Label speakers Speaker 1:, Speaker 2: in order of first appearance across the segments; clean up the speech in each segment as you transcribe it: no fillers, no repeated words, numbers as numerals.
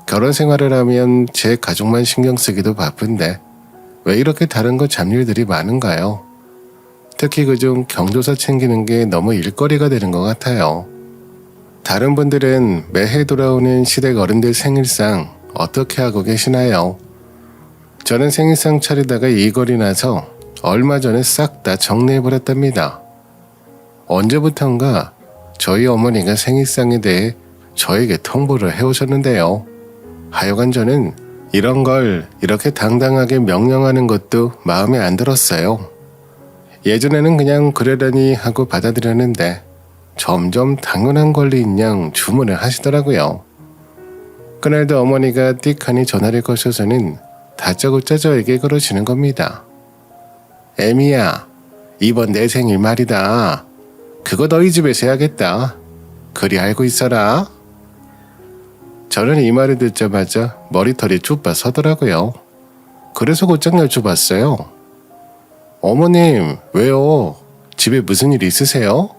Speaker 1: 결혼 생활을 하면 제 가족만 신경 쓰기도 바쁜데 왜 이렇게 다른 거 잡일들이 많은가요? 특히 그중 경조사 챙기는 게 너무 일거리가 되는 것 같아요. 다른 분들은 매해 돌아오는 시댁 어른들 생일상 어떻게 하고 계시나요? 저는 생일상 차리다가 이걸이 나서 얼마 전에 싹 다 정리해버렸답니다. 언제부턴가 저희 어머니가 생일상에 대해 저에게 통보를 해오셨는데요. 하여간 저는 이런 걸 이렇게 당당하게 명령하는 것도 마음에 안 들었어요. 예전에는 그냥 그러려니 하고 받아들였는데 점점 당연한 권리인 양 주문을 하시더라고요. 그날도 어머니가 띡하니 전화를 거셔서는 다짜고짜 저에게 그러시는 겁니다. 애미야, 이번 내 생일 말이다. 그거 너희 집에서 해야겠다. 그리 알고 있어라. 저는 이 말을 듣자마자 머리털이 쭈뼛 서더라고요. 그래서 곧장 여쭤봤어요. 어머님, 왜요? 집에 무슨 일 있으세요?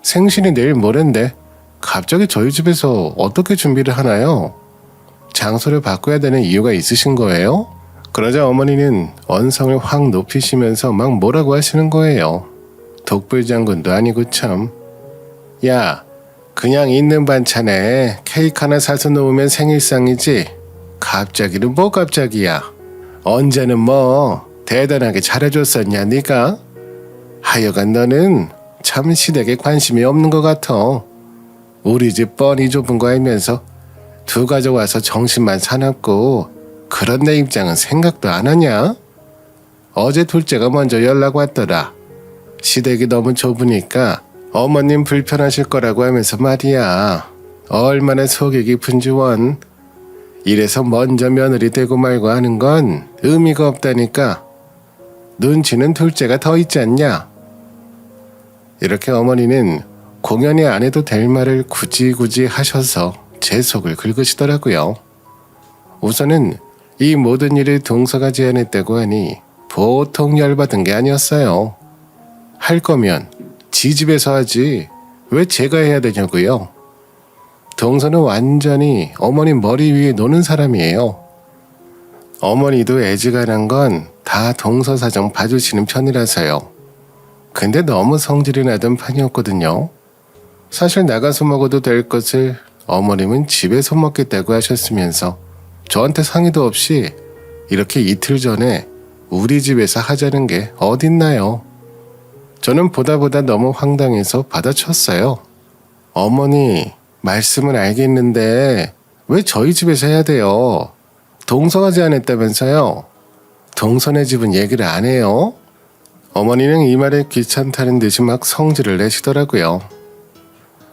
Speaker 1: 생신이 내일 모레인데 갑자기 저희 집에서 어떻게 준비를 하나요? 장소를 바꿔야 되는 이유가 있으신 거예요? 그러자 어머니는 언성을 확 높이시면서 막 뭐라고 하시는 거예요. 독불장군도 아니고 참. 야, 그냥 있는 반찬에 케이크 하나 사서 놓으면 생일상이지. 갑자기는 뭐 갑자기야. 언제는 뭐 대단하게 잘해줬었냐 네가? 하여간 너는 참 시댁에 관심이 없는 것 같아. 우리 집 뻔히 좁은 거 알면서 두 가족 와서 정신만 사납고 그런 내 입장은 생각도 안 하냐? 어제 둘째가 먼저 연락 왔더라. 시댁이 너무 좁으니까 어머님 불편하실 거라고 하면서 말이야. 얼마나 속이 깊은지 원. 이래서 먼저 며느리 되고 말고 하는 건 의미가 없다니까. 눈치는 둘째가 더 있지 않냐? 이렇게 어머니는 공연이 안 해도 될 말을 굳이 하셔서 제 속을 긁으시더라고요. 우선은 이 모든 일을 동서가 제안했다고 하니 보통 열받은 게 아니었어요. 할 거면 지 집에서 하지 왜 제가 해야 되냐고요. 동서는 완전히 어머니 머리 위에 노는 사람이에요. 어머니도 애지간한 건 다 동서 사정 봐주시는 편이라서요. 근데 너무 성질이 나던 판이었거든요. 사실 나가서 먹어도 될 것을 어머님은 집에서 먹겠다고 하셨으면서 저한테 상의도 없이 이렇게 이틀 전에 우리 집에서 하자는 게 어딨나요? 저는 보다 너무 황당해서 받아쳤어요. 어머니, 말씀은 알겠는데 왜 저희 집에서 해야 돼요? 동서가 제안했다면서요? 동서네 집은 얘기를 안 해요? 어머니는 이 말에 귀찮다는 듯이 막 성질을 내시더라고요.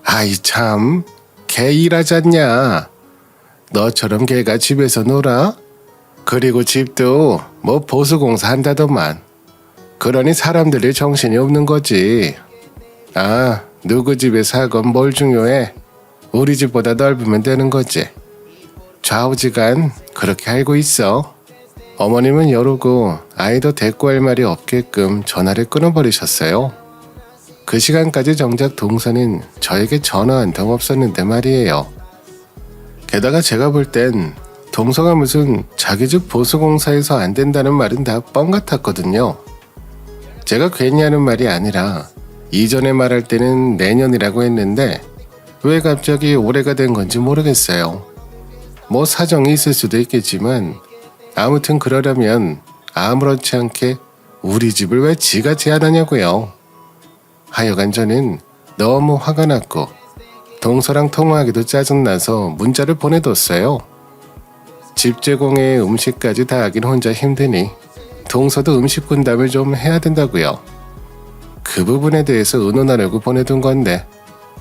Speaker 1: 아이 참, 걔 일하지 않냐? 너처럼 걔가 집에서 놀아? 그리고 집도 뭐 보수공사 한다더만. 그러니 사람들이 정신이 없는 거지. 아, 누구 집에서 하건 뭘 중요해? 우리 집보다 넓으면 되는 거지. 좌우지간 그렇게 알고 있어. 어머님은 여르고 아이도 대꾸할 말이 없게끔 전화를 끊어버리셨어요. 그 시간까지 정작 동서는 저에게 전화 한 통 없었는데 말이에요. 게다가 제가 볼 땐 동서가 무슨 자기 집 보수공사에서 안 된다는 말은 다 뻥 같았거든요. 제가 괜히 하는 말이 아니라 이전에 말할 때는 내년이라고 했는데 왜 갑자기 올해가 된 건지 모르겠어요. 뭐 사정이 있을 수도 있겠지만 아무튼 그러려면 아무렇지 않게 우리 집을 왜 지가 제안하냐고요. 하여간 저는 너무 화가 났고 동서랑 통화하기도 짜증나서 문자를 보내뒀어요. 집 제공에 음식까지 다 하긴 혼자 힘드니 동서도 음식 분담을 좀 해야 된다고요. 그 부분에 대해서 의논하려고 보내둔 건데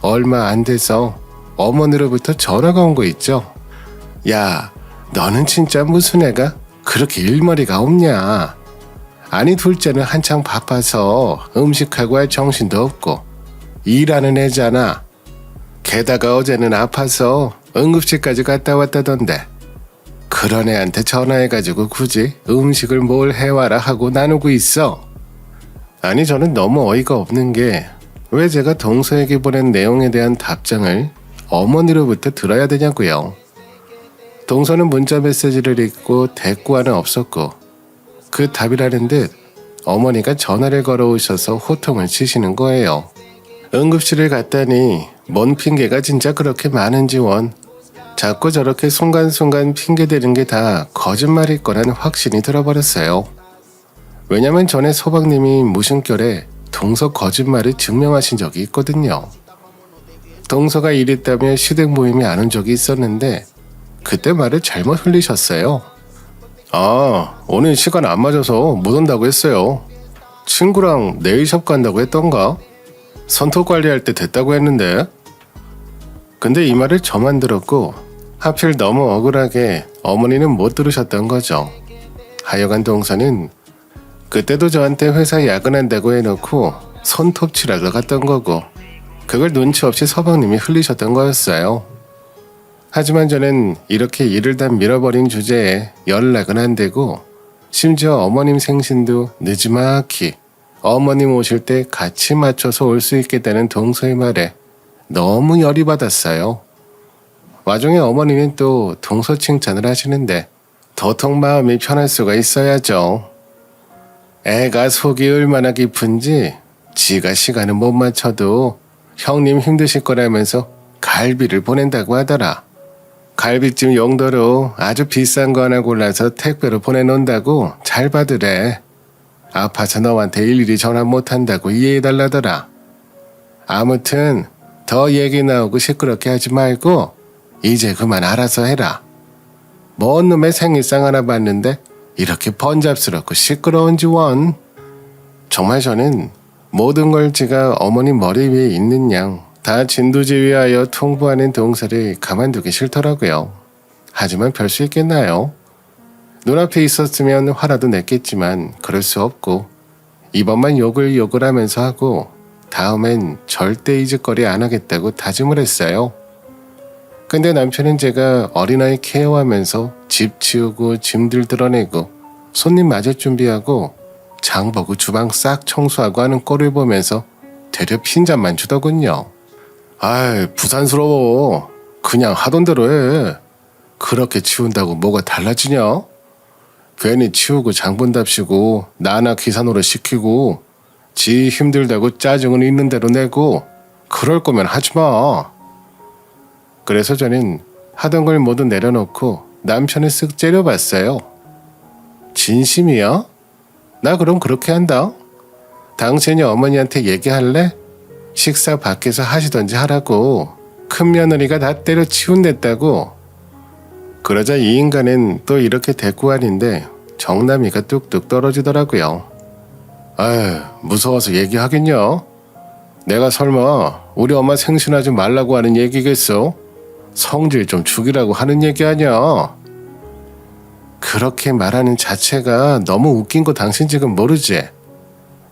Speaker 1: 얼마 안 돼서 어머니로부터 전화가 온 거 있죠. 야, 너는 진짜 무슨 애가 그렇게 일머리가 없냐? 아니 둘째는 한창 바빠서 음식하고 할 정신도 없고 일하는 애잖아. 게다가 어제는 아파서 응급실까지 갔다 왔다던데 그런 애한테 전화해가지고 굳이 음식을 뭘 해와라 하고 나누고 있어. 아니 저는 너무 어이가 없는 게 왜 제가 동서에게 보낸 내용에 대한 답장을 어머니로부터 들어야 되냐고요. 동서는 문자 메시지를 읽고 대꾸와는 없었고 그 답이라는 듯 어머니가 전화를 걸어오셔서 호통을 치시는 거예요. 응급실을 갔다니 뭔 핑계가 진짜 그렇게 많은지 원. 자꾸 저렇게 순간순간 핑계대는 게 다 거짓말일 거란 확신이 들어버렸어요. 왜냐면 전에 소박님이 무심결에 동서 거짓말을 증명하신 적이 있거든요. 동서가 이랬다며 시댁 모임에 안 온 적이 있었는데 그때 말을 잘못 흘리셨어요. 아, 오늘 시간 안 맞아서 못 온다고 했어요. 친구랑 네일샵 간다고 했던가? 손톱 관리할 때 됐다고 했는데. 근데 이 말을 저만 들었고 하필 너무 억울하게 어머니는 못 들으셨던 거죠. 하여간 동서는 그때도 저한테 회사 야근한다고 해놓고 손톱 칠하러 갔던 거고 그걸 눈치 없이 서방님이 흘리셨던 거였어요. 하지만 저는 이렇게 일을 다 밀어버린 주제에 연락은 안 되고 심지어 어머님 생신도 늦지막히 어머님 오실 때 같이 맞춰서 올 수 있겠다는 동서의 말에 너무 열이 받았어요. 와중에 어머니는 또 동서 칭찬을 하시는데 도통 마음이 편할 수가 있어야죠. 애가 속이 얼마나 깊은지 지가 시간은 못 맞춰도 형님 힘드실 거라면서 갈비를 보낸다고 하더라. 갈비찜 용도로 아주 비싼 거 하나 골라서 택배로 보내놓는다고 잘 받으래. 아파서 너한테 일일이 전화 못한다고 이해해달라더라. 아무튼 더 얘기 나오고 시끄럽게 하지 말고 이제 그만 알아서 해라. 뭔 놈의 생일상 하나 봤는데 이렇게 번잡스럽고 시끄러운지 원. 정말 저는 모든 걸 제가 어머니 머리 위에 있는 양 다 진두지휘하여 통보하는 동서를 가만두기 싫더라고요. 하지만 별 수 있겠나요? 눈앞에 있었으면 화라도 냈겠지만 그럴 수 없고 이번만 욕을 하면서 하고 다음엔 절대 이짓거리 안 하겠다고 다짐을 했어요. 근데 남편은 제가 어린아이 케어하면서 집 치우고 짐들 드러내고 손님 맞을 준비하고 장 보고 주방 싹 청소하고 하는 꼴을 보면서 되려 핀잔만 주더군요. 아이, 부산스러워. 그냥 하던 대로 해. 그렇게 치운다고 뭐가 달라지냐? 괜히 치우고 장 본답시고 나나 기사 노릇 시키고 지 힘들다고 짜증은 있는 대로 내고 그럴 거면 하지 마. 그래서 저는 하던 걸 모두 내려놓고 남편을 쓱 째려봤어요. 진심이야? 나 그럼 그렇게 한다. 당신이 어머니한테 얘기할래? 식사 밖에서 하시던지 하라고. 큰 며느리가 다 때려치운댔다고. 그러자 이 인간은 또 이렇게 대꾸하는데 정남이가 뚝뚝 떨어지더라고요. 아휴, 무서워서 얘기하겠냐? 내가 설마 우리 엄마 생신하지 말라고 하는 얘기겠어? 성질 좀 죽이라고 하는 얘기 아니야? 그렇게 말하는 자체가 너무 웃긴 거 당신 지금 모르지?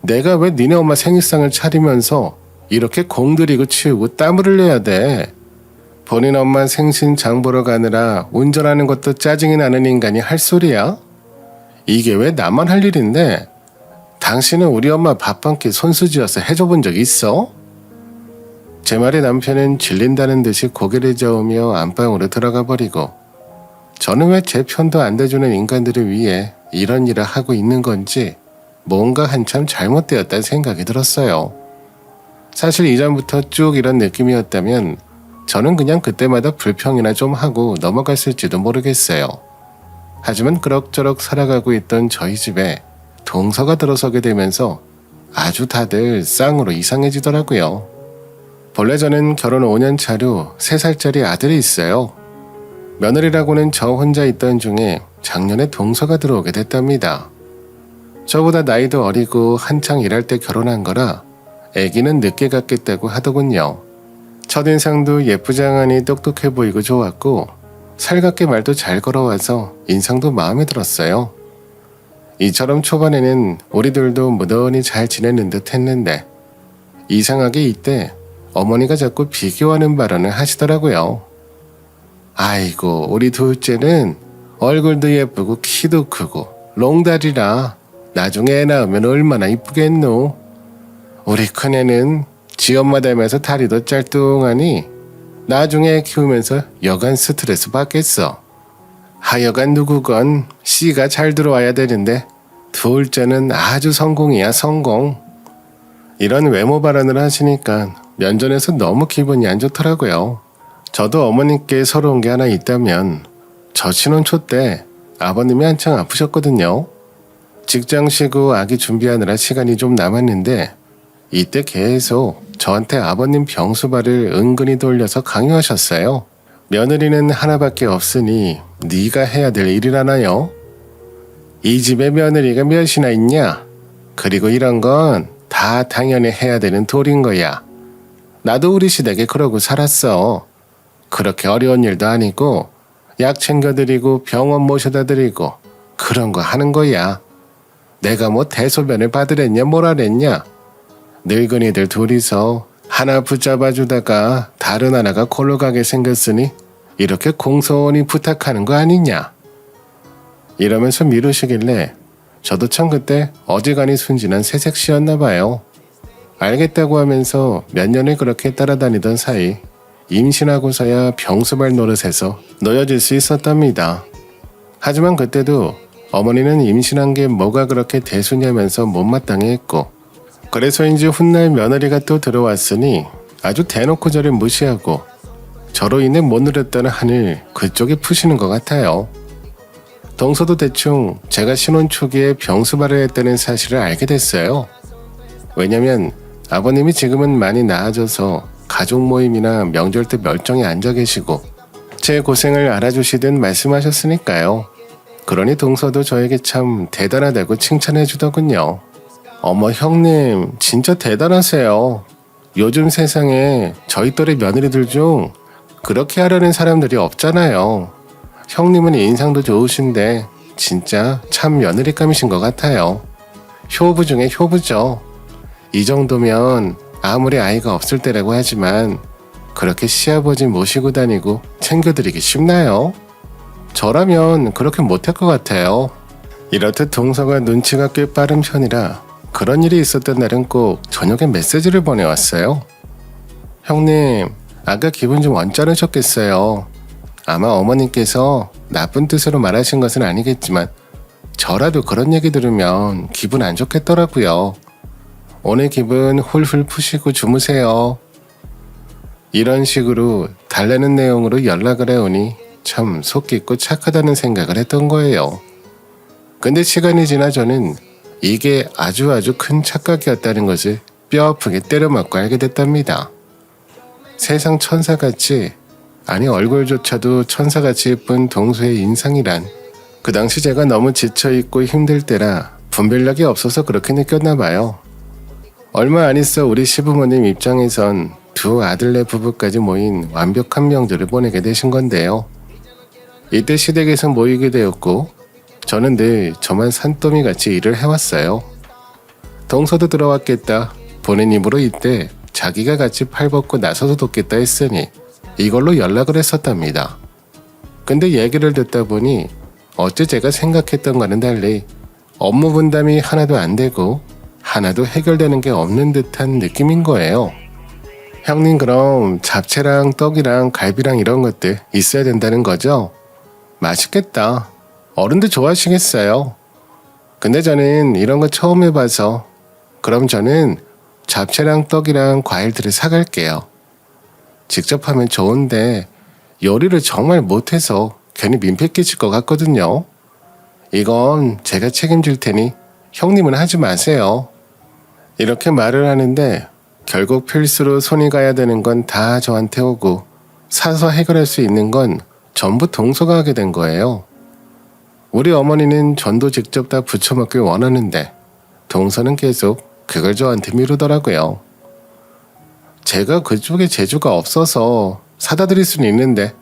Speaker 1: 내가 왜 니네 엄마 생일상을 차리면서 이렇게 공들이고 치우고 땀을 흘려야 돼? 본인 엄마 생신 장 보러 가느라 운전하는 것도 짜증이 나는 인간이 할 소리야? 이게 왜 나만 할 일인데? 당신은 우리 엄마 밥 한 끼 손수지어서 해줘 본 적 있어? 제 말에 남편은 질린다는 듯이 고개를 저으며 안방으로 들어가 버리고 저는 왜 제 편도 안 대주는 인간들을 위해 이런 일을 하고 있는 건지 뭔가 한참 잘못되었다는 생각이 들었어요. 사실 이전부터 쭉 이런 느낌이었다면 저는 그냥 그때마다 불평이나 좀 하고 넘어갔을지도 모르겠어요. 하지만 그럭저럭 살아가고 있던 저희 집에 동서가 들어서게 되면서 아주 다들 쌍으로 이상해지더라고요. 본래 저는 결혼 5년 차로 3살짜리 아들이 있어요. 며느리라고는 저 혼자 있던 중에 작년에 동서가 들어오게 됐답니다. 저보다 나이도 어리고 한창 일할 때 결혼한 거라 아기는 늦게 갖겠다고 하더군요. 첫인상도 예쁘장하니 똑똑해 보이고 좋았고 살갑게 말도 잘 걸어와서 인상도 마음에 들었어요. 이처럼 초반에는 우리들도 무던히 잘 지내는 듯 했는데 이상하게 이때 어머니가 자꾸 비교하는 발언을 하시더라고요. 아이고, 우리 둘째는 얼굴도 예쁘고 키도 크고 롱다리라 나중에 애 낳으면 얼마나 이쁘겠노. 우리 큰애는 지 엄마 닮아서 다리도 짤뚱하니 나중에 키우면서 여간 스트레스 받겠어. 하여간 누구건 씨가 잘 들어와야 되는데 둘째는 아주 성공이야, 성공. 이런 외모 발언을 하시니까 면전에서 너무 기분이 안 좋더라고요. 저도 어머님께 서러운 게 하나 있다면 저 신혼 초 때 아버님이 한창 아프셨거든요. 직장 쉬고 아기 준비하느라 시간이 좀 남았는데 이때 계속 저한테 아버님 병수발을 은근히 돌려서 강요하셨어요. 며느리는 하나밖에 없으니 네가 해야 될 일이라나요? 이 집에 며느리가 몇이나 있냐? 그리고 이런 건 다 당연히 해야 되는 도리인 거야. 나도 우리 시댁에 그러고 살았어. 그렇게 어려운 일도 아니고 약 챙겨드리고 병원 모셔다 드리고 그런 거 하는 거야. 내가 뭐 대소변을 받으랬냐 뭐라랬냐. 늙은이들 둘이서 하나 붙잡아주다가 다른 하나가 골로 가게 생겼으니 이렇게 공손히 부탁하는 거 아니냐. 이러면서 미루시길래 저도 참 그때 어지간히 순진한 새색시였나 봐요. 알겠다고 하면서 몇 년을 그렇게 따라다니던 사이 임신하고서야 병수발 노릇해서 놓여질 수 있었답니다. 하지만 그때도 어머니는 임신한 게 뭐가 그렇게 대수냐면서 못마땅해 했고 그래서인지 훗날 며느리가 또 들어왔으니 아주 대놓고 저를 무시하고 저로 인해 못 누렸다는 한을 그쪽이 푸시는 것 같아요. 동서도 대충 제가 신혼 초기에 병수발을 했다는 사실을 알게 됐어요. 왜냐면 아버님이 지금은 많이 나아져서 가족 모임이나 명절 때 멀쩡히 앉아 계시고 제 고생을 알아주시든 말씀하셨으니까요. 그러니 동서도 저에게 참 대단하다고 칭찬해 주더군요. 어머 형님 진짜 대단하세요. 요즘 세상에 저희 또래 며느리들 중 그렇게 하려는 사람들이 없잖아요. 형님은 인상도 좋으신데 진짜 참 며느리감이신 것 같아요. 효부 중에 효부죠. 이 정도면 아무리 아이가 없을 때라고 하지만 그렇게 시아버지 모시고 다니고 챙겨드리기 쉽나요? 저라면 그렇게 못할 것 같아요. 이렇듯 동서가 눈치가 꽤 빠른 편이라 그런 일이 있었던 날은 꼭 저녁에 메시지를 보내왔어요. 형님, 아까 기분 좀 언짢으셨겠어요. 아마 어머님께서 나쁜 뜻으로 말하신 것은 아니겠지만 저라도 그런 얘기 들으면 기분 안 좋겠더라고요. 오늘 기분 훌훌 푸시고 주무세요. 이런 식으로 달래는 내용으로 연락을 해오니 참 속 깊고 착하다는 생각을 했던 거예요. 근데 시간이 지나 저는 이게 아주 큰 착각이었다는 것을 뼈아프게 때려맞고 알게 됐답니다. 세상 천사같이 아니 얼굴조차도 천사같이 예쁜 동서의 인상이란 그 당시 제가 너무 지쳐있고 힘들 때라 분별력이 없어서 그렇게 느꼈나 봐요. 얼마 안 있어 우리 시부모님 입장에선 두 아들네 부부까지 모인 완벽한 명절을 보내게 되신 건데요. 이때 시댁에서 모이게 되었고 저는 늘 저만 산더미같이 일을 해왔어요. 동서도 들어왔겠다. 본인 입으로 이때 자기가 같이 팔 벗고 나서서 돕겠다 했으니 이걸로 연락을 했었답니다. 근데 얘기를 듣다 보니 어째 제가 생각했던 거는 달리 업무 분담이 하나도 안 되고 하나도 해결되는 게 없는 듯한 느낌인 거예요. 형님 그럼 잡채랑 떡이랑 갈비랑 이런 것들 있어야 된다는 거죠? 맛있겠다. 어른들 좋아하시겠어요. 근데 저는 이런 거 처음 해봐서 그럼 저는 잡채랑 떡이랑 과일들을 사갈게요. 직접 하면 좋은데 요리를 정말 못해서 괜히 민폐 끼칠 것 같거든요. 이건 제가 책임질 테니 형님은 하지 마세요. 이렇게 말을 하는데 결국 필수로 손이 가야 되는 건 다 저한테 오고 사서 해결할 수 있는 건 전부 동서가 하게 된 거예요. 우리 어머니는 전도 직접 다 부쳐 먹길 원하는데 동서는 계속 그걸 저한테 미루더라고요. 제가 그쪽에 재주가 없어서 사다 드릴 수는 있는데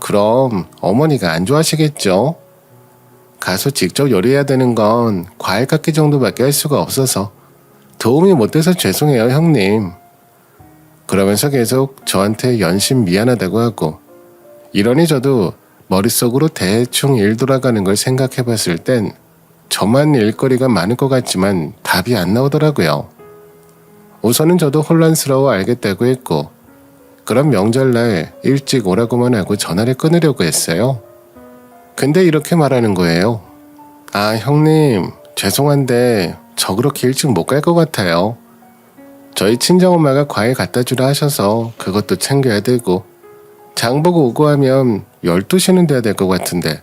Speaker 1: 그럼 어머니가 안 좋아하시겠죠? 가서 직접 요리해야 되는 건 과일 깎기 정도밖에 할 수가 없어서 도움이 못 돼서 죄송해요 형님. 그러면서 계속 저한테 연신 미안하다고 하고 이러니 저도 머릿속으로 대충 일 돌아가는 걸 생각해 봤을 땐 저만 일거리가 많을 것 같지만 답이 안 나오더라고요. 우선은 저도 혼란스러워 알겠다고 했고 그럼 명절날 일찍 오라고만 하고 전화를 끊으려고 했어요. 근데 이렇게 말하는 거예요. 아, 형님, 죄송한데 저 그렇게 일찍 못 갈 것 같아요. 저희 친정엄마가 과일 갖다 주라 하셔서 그것도 챙겨야 되고 장 보고 오고 하면 12시는 돼야 될 것 같은데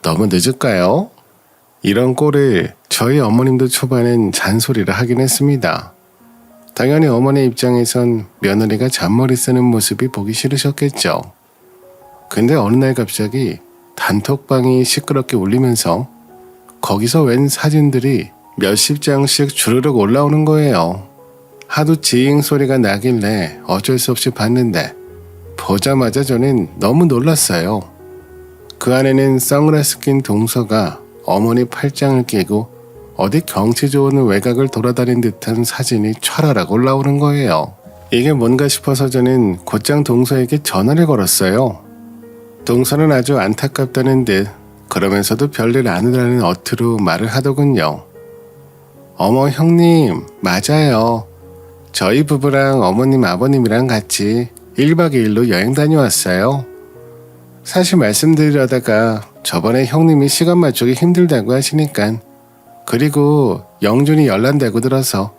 Speaker 1: 너무 늦을까요? 이런 꼴을 저희 어머님도 초반엔 잔소리를 하긴 했습니다. 당연히 어머니 입장에선 며느리가 잔머리 쓰는 모습이 보기 싫으셨겠죠. 근데 어느 날 갑자기 단톡방이 시끄럽게 울리면서 거기서 웬 사진들이 몇십 장씩 주르륵 올라오는 거예요. 하도 지잉 소리가 나길래 어쩔 수 없이 봤는데 보자마자 저는 너무 놀랐어요. 그 안에는 선글라스 낀 동서가 어머니 팔짱을 끼고 어디 경치 좋은 외곽을 돌아다닌 듯한 사진이 촤라락 올라오는 거예요. 이게 뭔가 싶어서 저는 곧장 동서에게 전화를 걸었어요. 동서는 아주 안타깝다는 듯 그러면서도 별일 아니라는 어투로 말을 하더군요. 어머 형님, 맞아요. 저희 부부랑 어머님 아버님이랑 같이 1박 2일로 여행 다녀왔어요. 사실 말씀드리려다가 저번에 형님이 시간 맞추기 힘들다고 하시니까 그리고 영준이 열난다고 들어서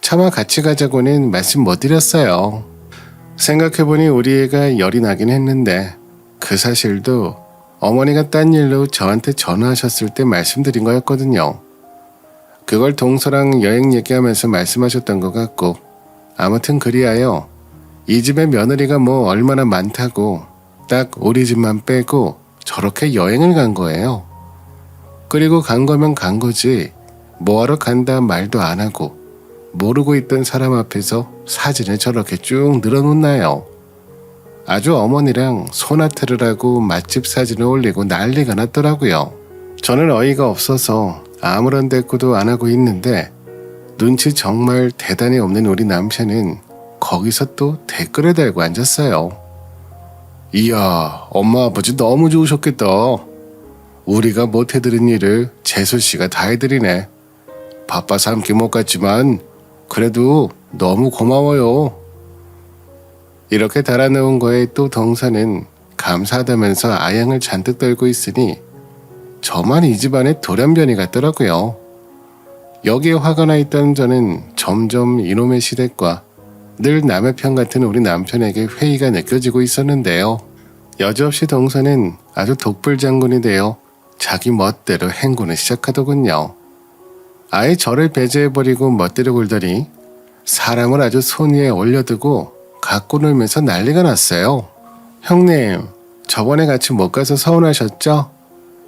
Speaker 1: 차마 같이 가자고는 말씀 못 드렸어요. 생각해보니 우리 애가 열이 나긴 했는데 그 사실도 어머니가 딴 일로 저한테 전화하셨을 때 말씀드린 거였거든요. 그걸 동서랑 여행 얘기하면서 말씀하셨던 것 같고 아무튼 그리하여 이 집에 며느리가 뭐 얼마나 많다고 딱 우리 집만 빼고 저렇게 여행을 간 거예요. 그리고 간 거면 간 거지 뭐하러 간다 말도 안 하고 모르고 있던 사람 앞에서 사진을 저렇게 쭉 늘어놓나요. 아주 어머니랑 소나트를 하고 맛집 사진을 올리고 난리가 났더라고요. 저는 어이가 없어서 아무런 대꾸도 안 하고 있는데 눈치 정말 대단히 없는 우리 남편은 거기서 또 댓글을 달고 앉았어요. 이야, 엄마 아버지 너무 좋으셨겠다. 우리가 못 해드린 일을 재수씨가 다 해드리네. 바빠서 함께 못 갔지만 그래도 너무 고마워요. 이렇게 달아놓은 거에 또 동서는 감사하다면서 아양을 잔뜩 떨고 있으니 저만 이 집안의 돌연변이 같더라고요. 여기에 화가 나 있던 저는 점점 이놈의 시댁과 늘 남의 편 같은 우리 남편에게 회의가 느껴지고 있었는데요. 여지없이 동서는 아주 독불장군이 되어 자기 멋대로 행군을 시작하더군요. 아예 저를 배제해버리고 멋대로 굴더니 사람을 아주 손 위에 올려두고 갖고 놀면서 난리가 났어요. 형님, 저번에 같이 못 가서 서운하셨죠?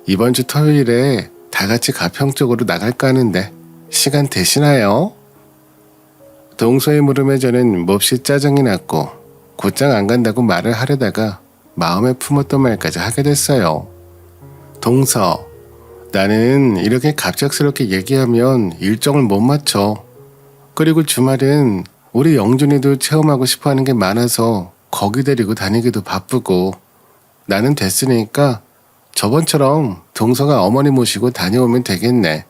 Speaker 1: 이번 주 토요일에 다 같이 가평 쪽으로 나갈까 하는데 시간 되시나요? 동서의 물음에 저는 몹시 짜증이 났고 곧장 안 간다고 말을 하려다가 마음에 품었던 말까지 하게 됐어요. 동서, 나는 이렇게 갑작스럽게 얘기하면 일정을 못 맞춰. 그리고 주말은 우리 영준이도 체험하고 싶어하는 게 많아서 거기 데리고 다니기도 바쁘고 나는 됐으니까 저번처럼 동서가 어머니 모시고 다녀오면 되겠네.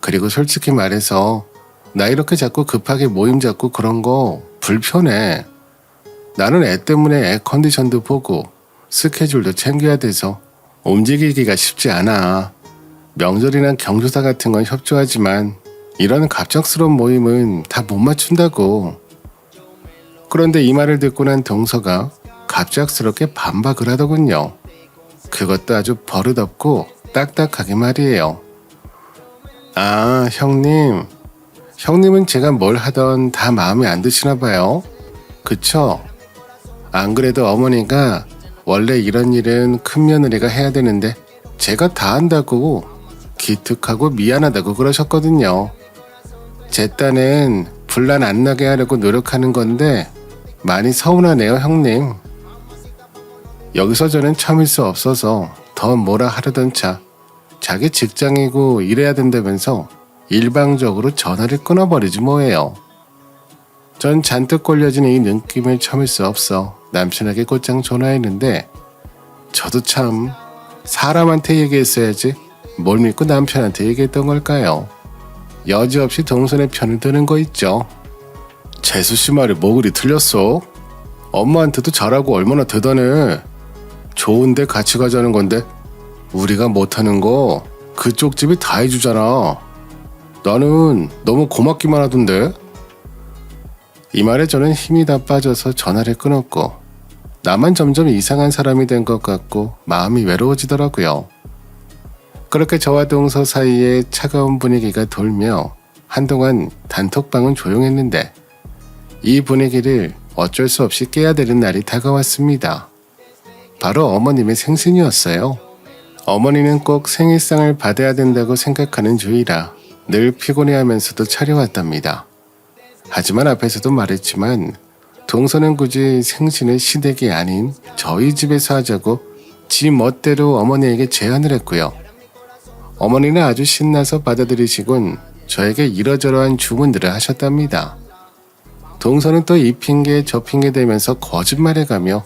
Speaker 1: 그리고 솔직히 말해서 나 이렇게 자꾸 급하게 모임 잡고 그런 거 불편해. 나는 애 때문에 애 컨디션도 보고 스케줄도 챙겨야 돼서 움직이기가 쉽지 않아. 명절이나 경조사 같은 건 협조하지만 이런 갑작스러운 모임은 다 못 맞춘다고. 그런데 이 말을 듣고 난 동서가 갑작스럽게 반박을 하더군요. 그것도 아주 버릇없고 딱딱하게 말이에요. 아, 형님은 제가 뭘 하던 다 마음에 안 드시나 봐요. 그쵸? 안 그래도 어머니가 원래 이런 일은 큰 며느리가 해야 되는데 제가 다 한다고 기특하고 미안하다고 그러셨거든요. 제 딴엔 분란 안 나게 하려고 노력하는 건데 많이 서운하네요, 형님. 여기서 저는 참을 수 없어서 더 뭐라 하려던 차 자기 직장이고 일해야 된다면서 일방적으로 전화를 끊어버리지 뭐예요. 전 잔뜩 걸려진 이 느낌을 참을 수 없어 남편에게 곧장 전화했는데 저도 참 사람한테 얘기했어야지 뭘 믿고 남편한테 얘기했던 걸까요? 여지없이 동선의 편을 드는 거 있죠. 재수 씨 말이 뭐 그리 틀렸어? 엄마한테도 잘하고 얼마나 대단해. 좋은데 같이 가자는 건데 우리가 못하는 거 그쪽 집이 다 해주잖아. 나는 너무 고맙기만 하던데. 이 말에 저는 힘이 다 빠져서 전화를 끊었고 나만 점점 이상한 사람이 된 것 같고 마음이 외로워지더라고요. 그렇게 저와 동서 사이에 차가운 분위기가 돌며 한동안 단톡방은 조용했는데 이 분위기를 어쩔 수 없이 깨야 되는 날이 다가왔습니다. 바로 어머님의 생신이었어요. 어머니는 꼭 생일상을 받아야 된다고 생각하는 주의라 늘 피곤해하면서도 차려왔답니다. 하지만 앞에서도 말했지만 동서는 굳이 생신을 시댁이 아닌 저희 집에서 하자고 지 멋대로 어머니에게 제안을 했고요. 어머니는 아주 신나서 받아들이시곤 저에게 이러저러한 주문들을 하셨답니다. 동서는 또 이 핑계 저 핑계 대면서 거짓말해가며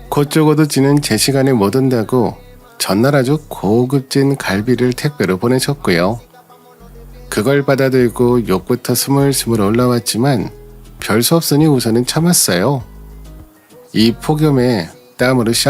Speaker 1: 곧 지는 제 시간에 못 온다고 전날 아주 고급진 갈비를 택배로 보내셨고요. 그걸 받아들고 욕부터 스물스물 올라왔지만 별 수 없으니 우선은 참았어요. 이 폭염에 땀으로